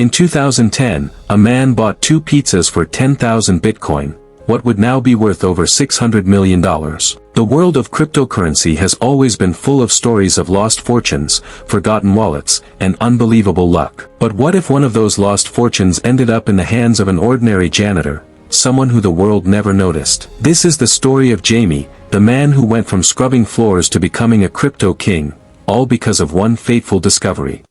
In 2010, a man bought 2 pizzas for 10,000 Bitcoin, what would now be worth over $600 million. The world of cryptocurrency has always been full of stories of lost fortunes, forgotten wallets, and unbelievable luck. But what if one of those lost fortunes ended up in the hands of an ordinary janitor, someone who the world never noticed? This is the story of Jamie, the man who went from scrubbing floors to becoming a crypto king, all because of one fateful discovery.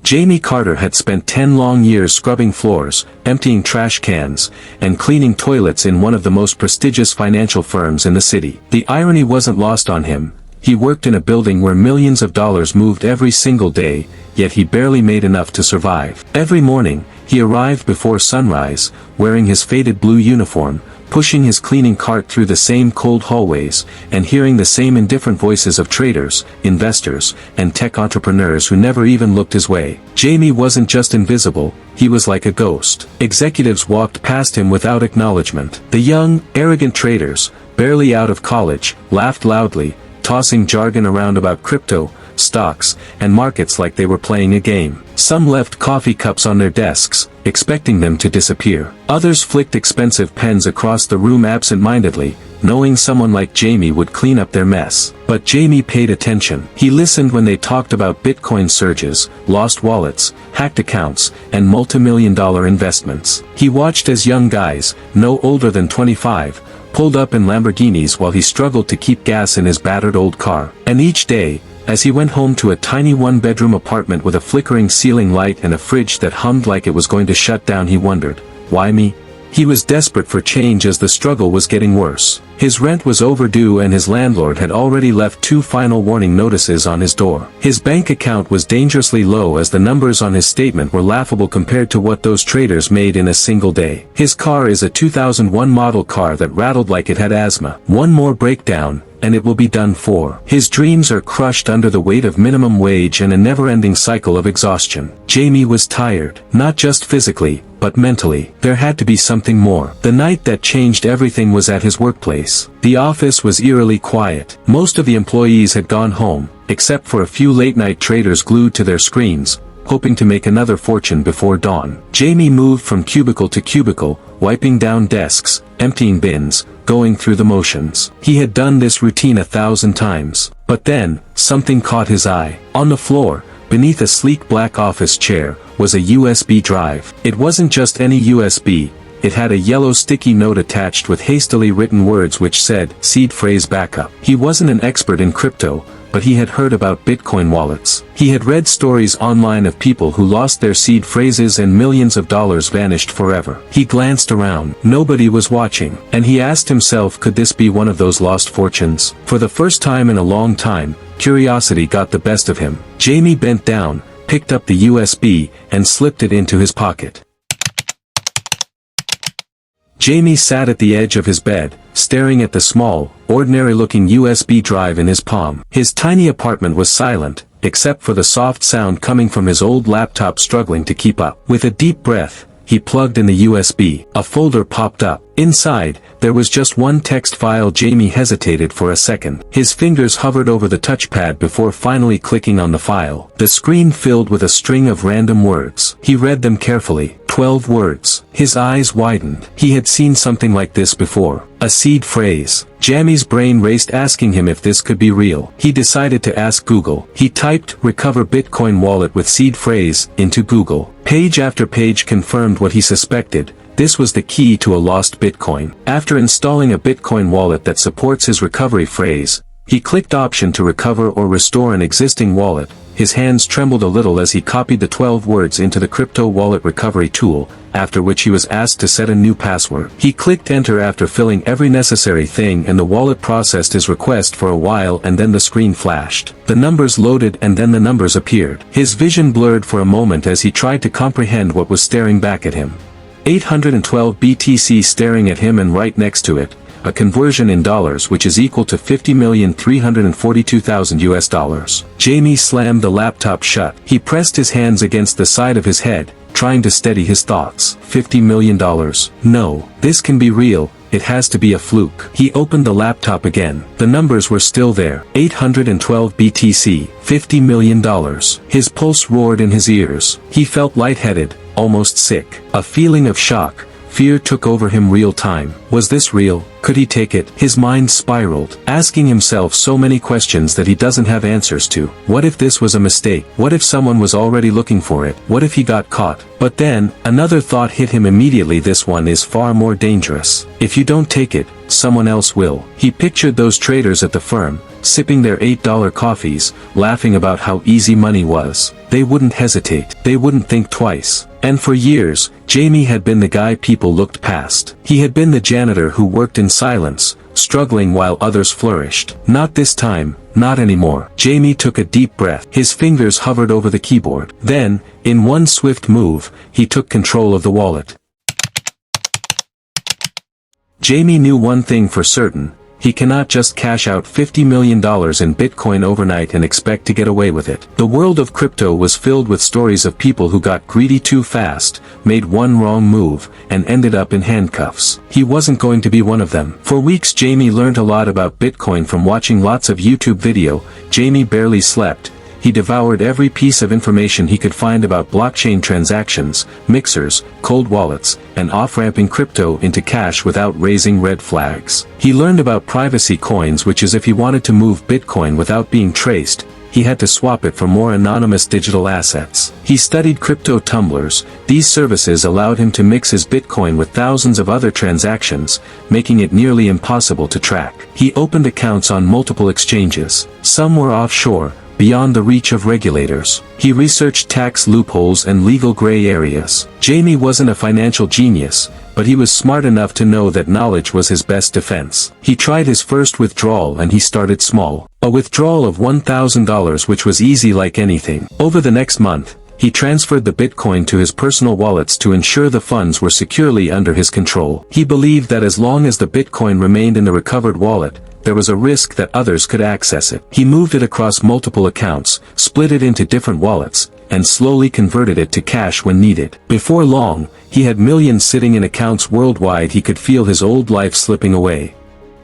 Jamie Carter had spent 10 long years scrubbing floors, emptying trash cans, and cleaning toilets in one of the most prestigious financial firms in the city. The irony wasn't lost on him. He worked in a building where millions of dollars moved every single day, yet he barely made enough to survive. Every morning, he arrived before sunrise, wearing his faded blue uniform, pushing his cleaning cart through the same cold hallways, and hearing the same indifferent voices of traders, investors, and tech entrepreneurs who never even looked his way. Jamie wasn't just invisible, he was like a ghost. Executives walked past him without acknowledgement. The young, arrogant traders, barely out of college, laughed loudly, tossing jargon around about crypto, stocks, and markets like they were playing a game. Some left coffee cups on their desks, expecting them to disappear. Others flicked expensive pens across the room absent-mindedly, knowing someone like Jamie would clean up their mess. But Jamie paid attention. He listened when they talked about Bitcoin surges, lost wallets, hacked accounts, and multi-million-dollar investments. He watched as young guys, no older than 25, pulled up in Lamborghinis while he struggled to keep gas in his battered old car. And each day, as he went home to a tiny one-bedroom apartment with a flickering ceiling light and a fridge that hummed like it was going to shut down, he wondered, why me? He was desperate for change as the struggle was getting worse. His rent was overdue and his landlord had already left 2 final warning notices on his door. His bank account was dangerously low as the numbers on his statement were laughable compared to what those traders made in a single day. His car is a 2001 model car that rattled like it had asthma. One more breakdown, and it will be done for. His dreams are crushed under the weight of minimum wage and a never-ending cycle of exhaustion. Jamie was tired, not just physically, but mentally. There had to be something more. The night that changed everything was at his workplace. The office was eerily quiet. Most of the employees had gone home, except for a few late-night traders glued to their screens, hoping to make another fortune before dawn. Jamie moved from cubicle to cubicle, wiping down desks, emptying bins, going through the motions. He had done this routine 1,000 times. But then, something caught his eye. On the floor, beneath a sleek black office chair, was a USB drive. It wasn't just any USB, it had a yellow sticky note attached with hastily written words which said, "Seed phrase backup." He wasn't an expert in crypto, but he had heard about Bitcoin wallets. He had read stories online of people who lost their seed phrases and millions of dollars vanished forever. He glanced around. Nobody was watching, and he asked himself, could this be one of those lost fortunes? For the first time in a long time, curiosity got the best of him. Jamie bent down, picked up the USB, and slipped it into his pocket. Jamie sat at the edge of his bed, staring at the small, ordinary-looking USB drive in his palm. His tiny apartment was silent, except for the soft sound coming from his old laptop struggling to keep up. With a deep breath, he plugged in the USB. A folder popped up. Inside, there was just one text file. Jamie hesitated for a second. His fingers hovered over the touchpad before finally clicking on the file. The screen filled with a string of random words. He read them carefully. 12 words. His eyes widened. He had seen something like this before. A seed phrase. Jamie's brain raced, asking him if this could be real. He decided to ask Google. He typed "recover Bitcoin wallet with seed phrase" into Google. Page after page confirmed what he suspected. This was the key to a lost Bitcoin. After installing a Bitcoin wallet that supports his recovery phrase, he clicked option to recover or restore an existing wallet. His hands trembled a little as he copied the 12 words into the crypto wallet recovery tool, after which he was asked to set a new password. He clicked enter after filling every necessary thing, and the wallet processed his request for a while, and then the screen flashed. The numbers loaded and then the numbers appeared. His vision blurred for a moment as he tried to comprehend what was staring back at him. 812 BTC staring at him, and right next to it, a conversion in dollars which is equal to $50,342,000 US. Jamie slammed the laptop shut. He pressed his hands against the side of his head, trying to steady his thoughts. $50 million. No, this can be real, it has to be a fluke. He opened the laptop again. The numbers were still there. 812 BTC, $50 million. His pulse roared in his ears. He felt lightheaded, almost sick. A feeling of shock, fear took over him real time. Was this real? Could he take it? His mind spiraled, asking himself so many questions that he doesn't have answers to. What if this was a mistake? What if someone was already looking for it? What if he got caught? But then, another thought hit him immediately. This one is far more dangerous. If you don't take it, someone else will. He pictured those traders at the firm, sipping their $8 coffees, laughing about how easy money was. They wouldn't hesitate. They wouldn't think twice. And for years, Jamie had been the guy people looked past. He had been the janitor who worked in silence, struggling while others flourished. Not this time, not anymore. Jamie took a deep breath. His fingers hovered over the keyboard. Then, in one swift move, he took control of the wallet. Jamie knew one thing for certain. He cannot just cash out $50 million in Bitcoin overnight and expect to get away with it. The world of crypto was filled with stories of people who got greedy too fast, made one wrong move, and ended up in handcuffs. He wasn't going to be one of them. For weeks Jamie learned a lot about Bitcoin from watching lots of YouTube video. Jamie barely slept. He devoured every piece of information he could find about blockchain transactions, mixers, cold wallets, and off-ramping crypto into cash without raising red flags. He learned about privacy coins, which is if he wanted to move Bitcoin without being traced, he had to swap it for more anonymous digital assets. He studied crypto tumblers. These services allowed him to mix his Bitcoin with thousands of other transactions, making it nearly impossible to track. He opened accounts on multiple exchanges. Some were offshore, beyond the reach of regulators. He researched tax loopholes and legal gray areas. Jamie wasn't a financial genius, but he was smart enough to know that knowledge was his best defense. He tried his first withdrawal and he started small. A withdrawal of $1,000, which was easy like anything. Over the next month, he transferred the Bitcoin to his personal wallets to ensure the funds were securely under his control. He believed that as long as the Bitcoin remained in the recovered wallet, there was a risk that others could access it. He moved it across multiple accounts, split it into different wallets, and slowly converted it to cash when needed. Before long, he had millions sitting in accounts worldwide. He could feel his old life slipping away.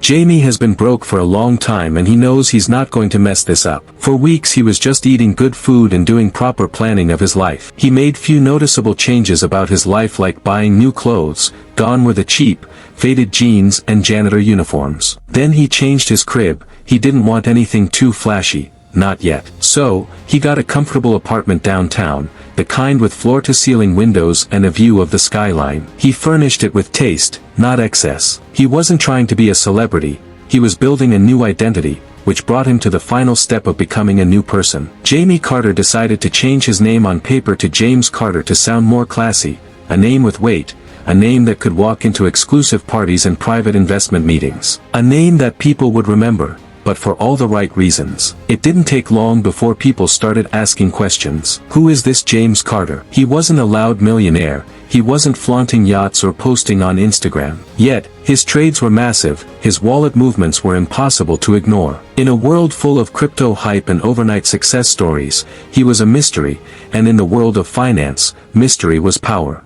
Jamie has been broke for a long time and he knows he's not going to mess this up. For weeks he was just eating good food and doing proper planning of his life. He made few noticeable changes about his life, like buying new clothes. Gone were the cheap, faded jeans and janitor uniforms. Then he changed his crib. He didn't want anything too flashy. Not yet. So, he got a comfortable apartment downtown, the kind with floor-to-ceiling windows and a view of the skyline. He furnished it with taste, not excess. He wasn't trying to be a celebrity. He was building a new identity, which brought him to the final step of becoming a new person. Jamie Carter decided to change his name on paper to James Carter to sound more classy, a name with weight, a name that could walk into exclusive parties and private investment meetings. A name that people would remember, but for all the right reasons. It didn't take long before people started asking questions. Who is this James Carter? He wasn't a loud millionaire. He wasn't flaunting yachts or posting on Instagram. Yet, his trades were massive, his wallet movements were impossible to ignore. In a world full of crypto hype and overnight success stories, he was a mystery, and in the world of finance, mystery was power.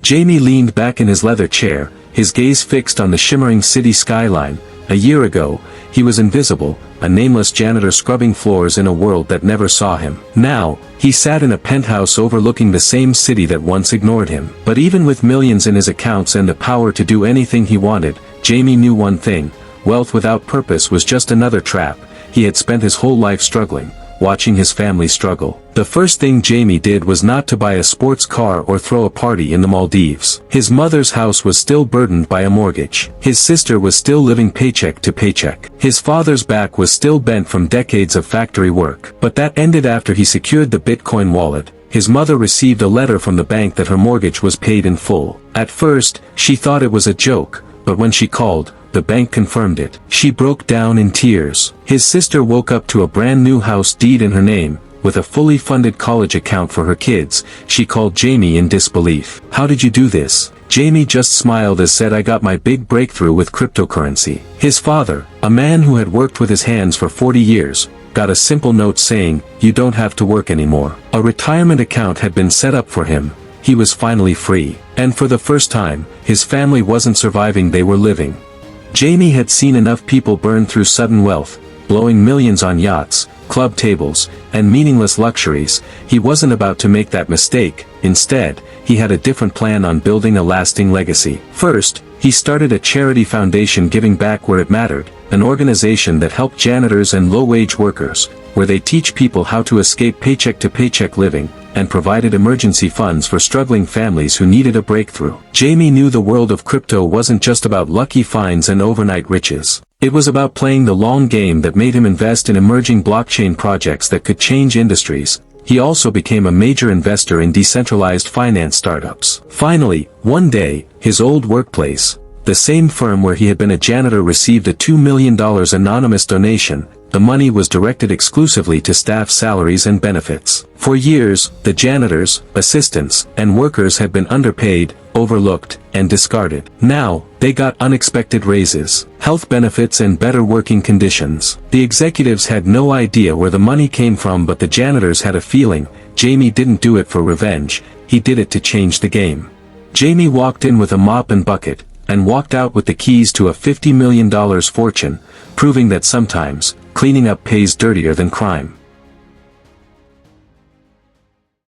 Jamie leaned back in his leather chair, his gaze fixed on the shimmering city skyline. A year ago, he was invisible, a nameless janitor scrubbing floors in a world that never saw him. Now, he sat in a penthouse overlooking the same city that once ignored him. But even with millions in his accounts and the power to do anything he wanted, Jamie knew one thing: wealth without purpose was just another trap. He had spent his whole life struggling, watching his family struggle. The first thing Jamie did was not to buy a sports car or throw a party in the Maldives. His mother's house was still burdened by a mortgage. His sister was still living paycheck to paycheck. His father's back was still bent from decades of factory work. But that ended after he secured the Bitcoin wallet. His mother received a letter from the bank that her mortgage was paid in full. At first, she thought it was a joke, but when she called, the bank confirmed it. She broke down in tears. His sister woke up to a brand new house deed in her name, with a fully funded college account for her kids. She called Jamie in disbelief. "How did you do this?" Jamie just smiled as said, "I got my big breakthrough with cryptocurrency." His father, a man who had worked with his hands for 40 years, got a simple note saying, "You don't have to work anymore." A retirement account had been set up for him, he was finally free. And for the first time, his family wasn't surviving, they were living. Jamie had seen enough people burn through sudden wealth, blowing millions on yachts, club tables, and meaningless luxuries. He wasn't about to make that mistake. Instead, he had a different plan on building a lasting legacy. First, he started a charity foundation giving back where it mattered, an organization that helped janitors and low-wage workers, where they teach people how to escape paycheck-to-paycheck living, and provided emergency funds for struggling families who needed a breakthrough. Jamie knew the world of crypto wasn't just about lucky finds and overnight riches. It was about playing the long game that made him invest in emerging blockchain projects that could change industries. He also became a major investor in decentralized finance startups. Finally, one day, his old workplace, the same firm where he had been a janitor, received a $2 million anonymous donation. The money was directed exclusively to staff salaries and benefits. For years, the janitors, assistants, and workers had been underpaid, overlooked, and discarded. Now, they got unexpected raises, health benefits, and better working conditions. The executives had no idea where the money came from, but the janitors had a feeling. Jamie didn't do it for revenge, he did it to change the game. Jamie walked in with a mop and bucket, and walked out with the keys to a $50 million fortune, proving that sometimes, cleaning up pays dirtier than crime.